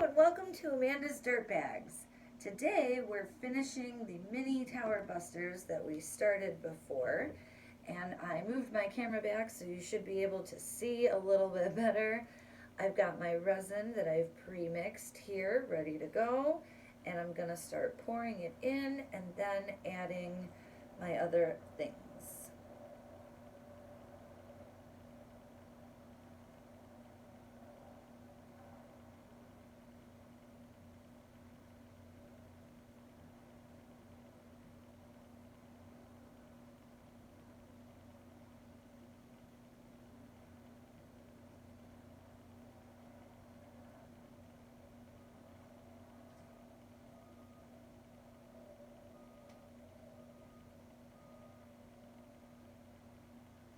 And welcome to Amanda's Dirt Bags. Today we're finishing the mini tower busters that we started before, and I moved my camera back so you should be able to see a little bit better. I've got my resin that I've pre-mixed here ready to go, and I'm gonna start pouring it in and then adding my other things.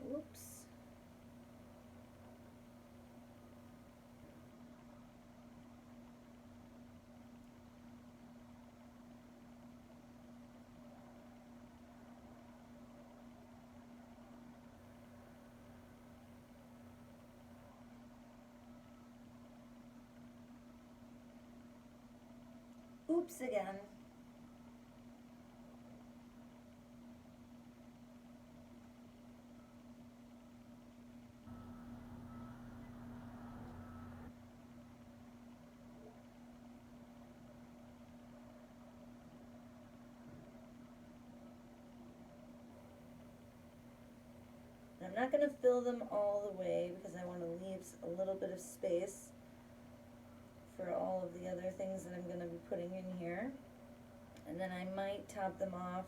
Whoops. Oops again. I'm not going to fill them all the way because I want to leave a little bit of space for all of the other things that I'm going to be putting in here. And then I might top them off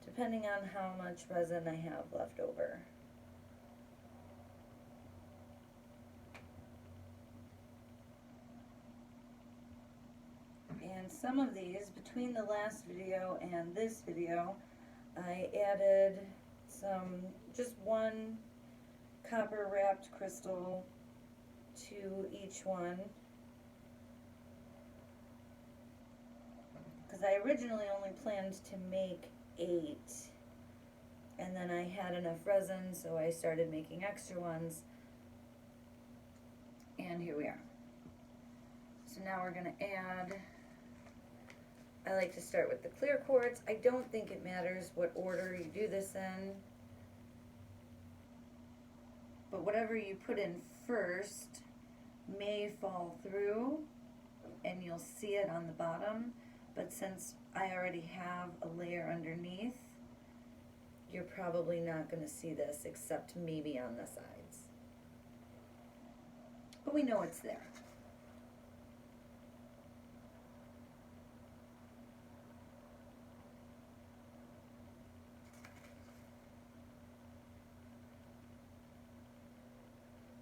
depending on how much resin I have left over. And some of these, between the last video and this video, I added just one copper wrapped crystal to each one, because I originally only planned to make 8, and then I had enough resin, so I started making extra ones, and here we are. So now we're going to add, I like to start with the clear quartz. I don't think it matters what order you do this in, but whatever you put in first may fall through and you'll see it on the bottom, but since I already have a layer underneath, you're probably not going to see this except maybe on the sides. But we know it's there.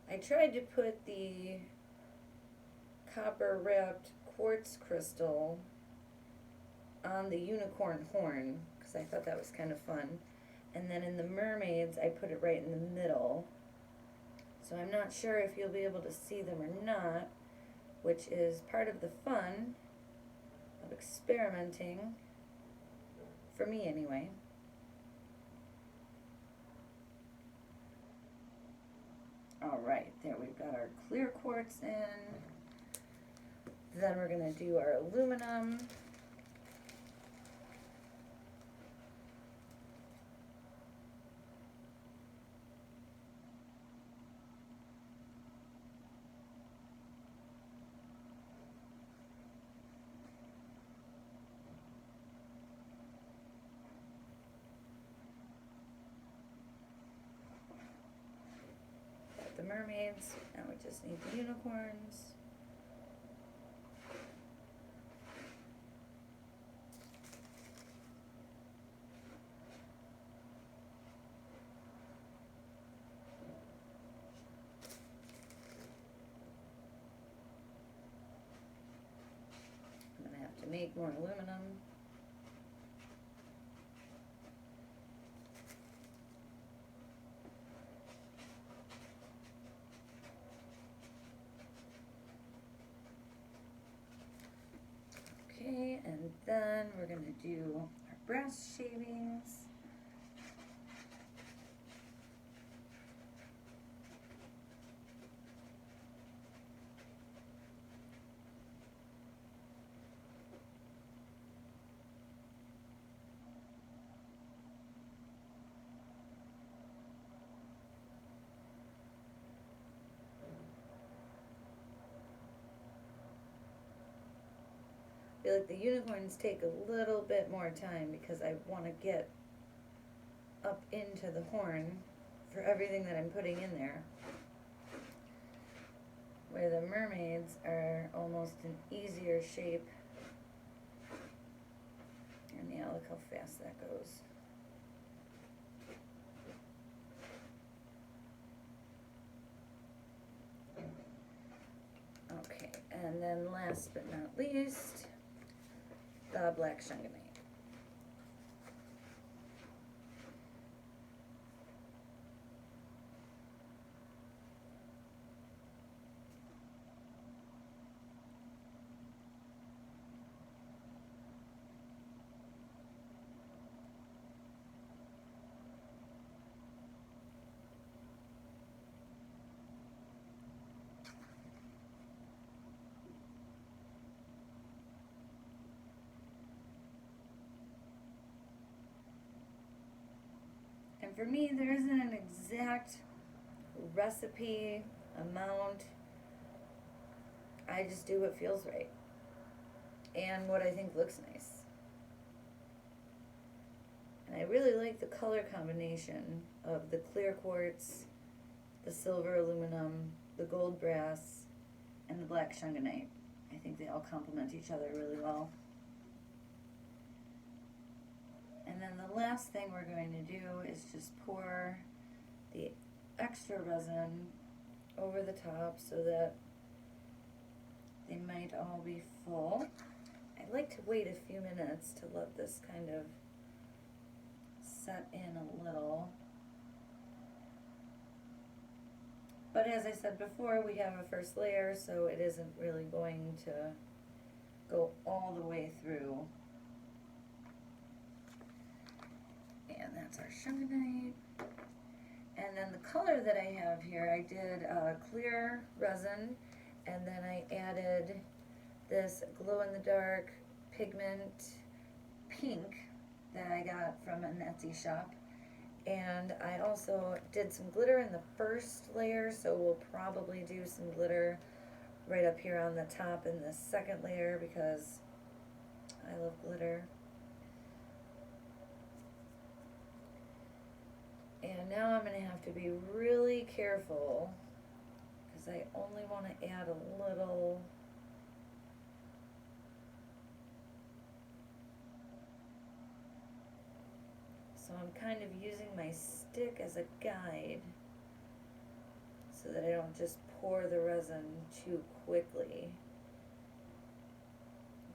I tried to put the copper wrapped quartz crystal on the unicorn horn because I thought that was kind of fun. And then in the mermaids, I put it right in the middle. So I'm not sure if you'll be able to see them or not, which is part of the fun of experimenting, for me anyway. All right, there we've got our clear quartz in. Then we're going to do our aluminum. Got the mermaids, now we just need the unicorns. To make more aluminum. Okay, and then we're going to do our brass shavings. feel like the unicorns take a little bit more time because I want to get up into the horn for everything that I'm putting in there. Where the mermaids are almost an easier shape. And yeah, look how fast that goes. Okay, and then last but not least, the black shungite. And for me, there isn't an exact recipe, amount. I just do what feels right and what I think looks nice. And I really like the color combination of the clear quartz, the silver aluminum, the gold brass, and the black shungite. I think they all complement each other really well. And then the last thing we're going to do is just pour the extra resin over the top so that they might all be full. I like to wait a few minutes to let this kind of set in a little. But as I said before, we have a first layer, so it isn't really going to go all the way through. And that's our shungite. And then the color that I have here, I did clear resin, and then I added this glow-in-the-dark pigment pink that I got from an Etsy shop. And I also did some glitter in the first layer, so we'll probably do some glitter right up here on the top in the second layer because I love glitter. And now I'm going to have to be really careful because I only want to add a little. So I'm kind of using my stick as a guide so that I don't just pour the resin too quickly.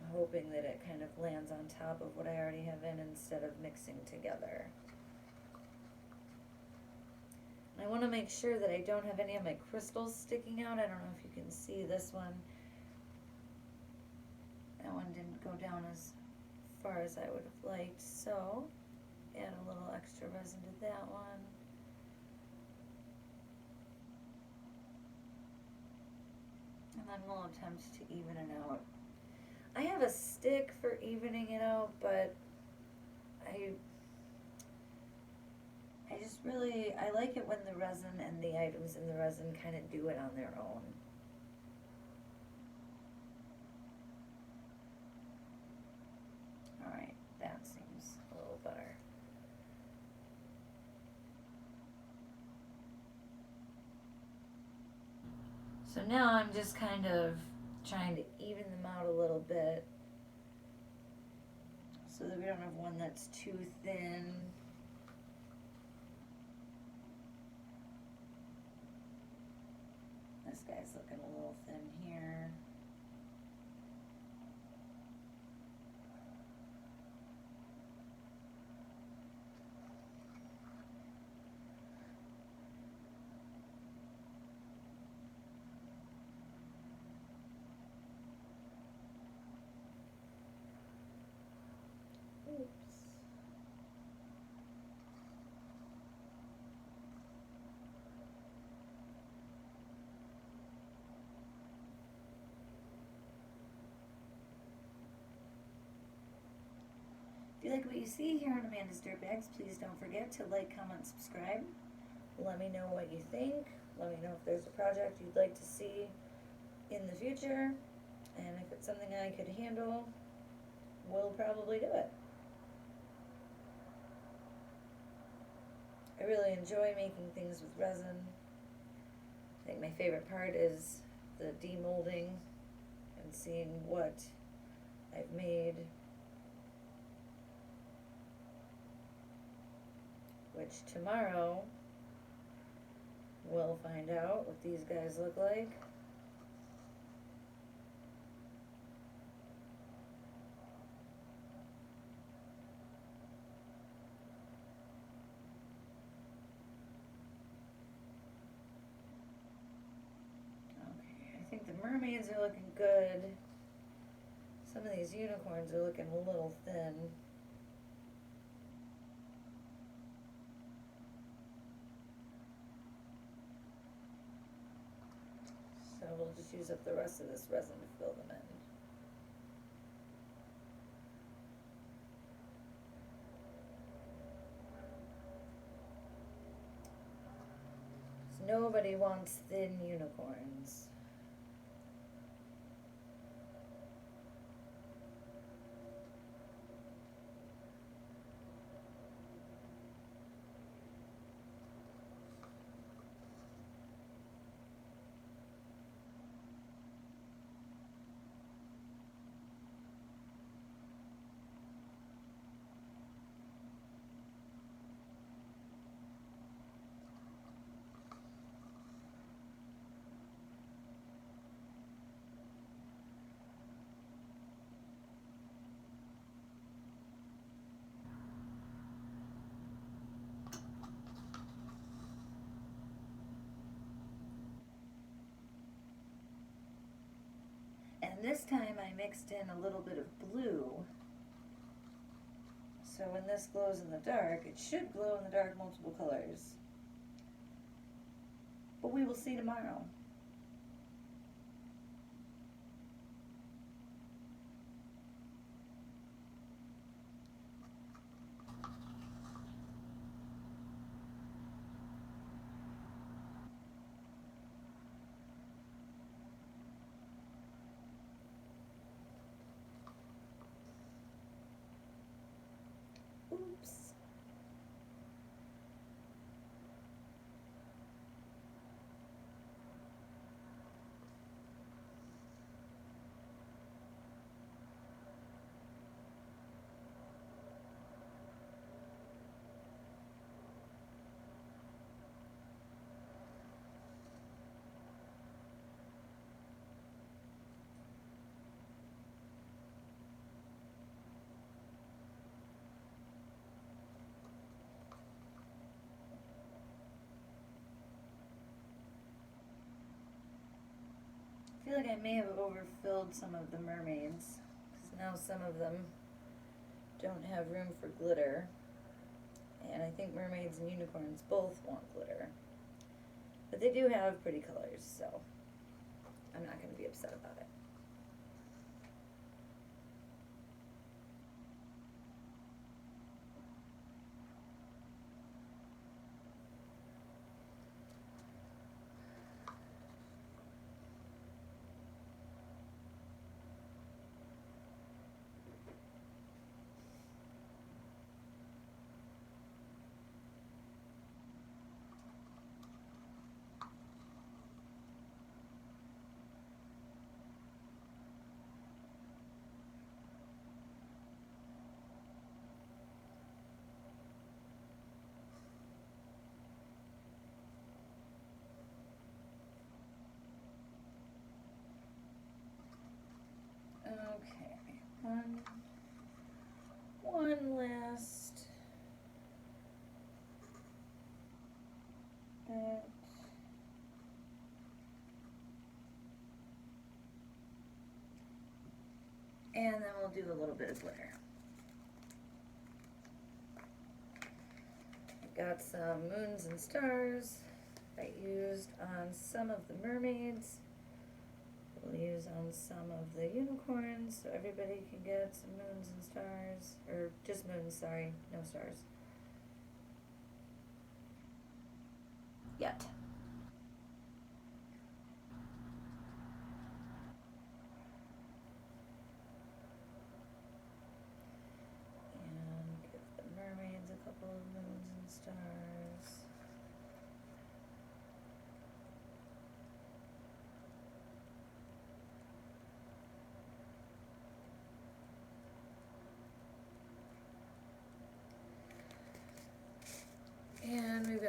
I'm hoping that it kind of lands on top of what I already have in instead of mixing together. I want to make sure that I don't have any of my crystals sticking out. I don't know if you can see this one. That one didn't go down as far as I would have liked, so add a little extra resin to that one. And then we'll attempt to even it out. I have a stick for evening it out, but I just really, I like it when the resin and the items in the resin kind of do it on their own. Alright, that seems a little better. So now I'm just kind of trying to even them out a little bit so that we don't have one that's too thin. This guy's looking a little thin here. Oops. If you like what you see here on Amanda's Dirtbags, please don't forget to like, comment, subscribe. Let me know what you think. Let me know if there's a project you'd like to see in the future, and if it's something I could handle. we'll probably do it. I really enjoy making things with resin. I think my favorite part is the demolding and seeing what I've made, which tomorrow we'll find out what these guys look like. Okay, I think the mermaids are looking good. Some of these unicorns are looking a little thin. So we'll just use up the rest of this resin to fill them in. So nobody wants thin unicorns. And this time I mixed in a little bit of blue. So when this glows in the dark, it should glow in the dark multiple colors. But we will see tomorrow. Oops. I feel like I may have overfilled some of the mermaids, because now some of them don't have room for glitter. And I think mermaids and unicorns both want glitter. But they do have pretty colors, so I'm not going to be upset about it. Okay, one last bit. And then we'll do a little bit of glitter. I got some moons and stars I used on some of the mermaids. We'll use on some of the unicorns, so everybody can get some moons and stars, or just moons, sorry, no stars. Yet.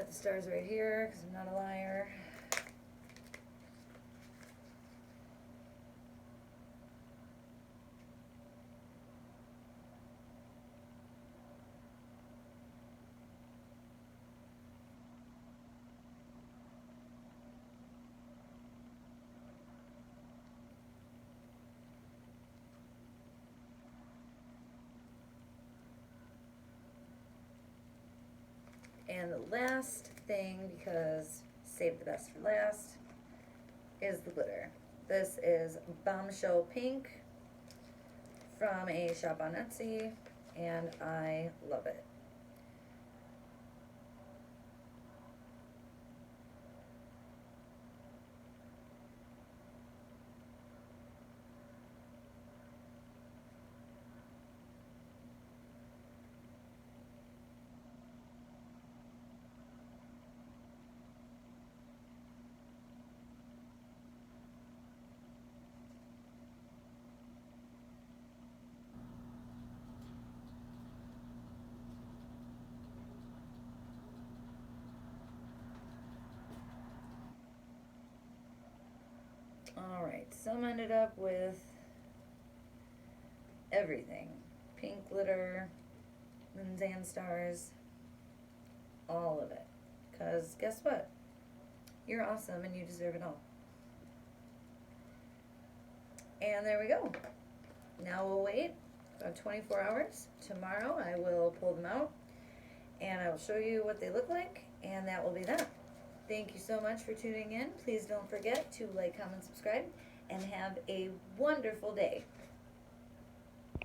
got the stars right here because I'm not a liar. And the last thing, because save the best for last, is the glitter. This is Bombshell Pink from a shop on Etsy, and I love it. Alright, some ended up with everything. Pink glitter, Linzan stars, all of it. Because guess what? You're awesome and you deserve it all. And there we go. Now we'll wait about 24 hours. Tomorrow I will pull them out and I will show you what they look like, and that will be that. Thank you so much for tuning in. Please don't forget to like, comment, subscribe, and have a wonderful day.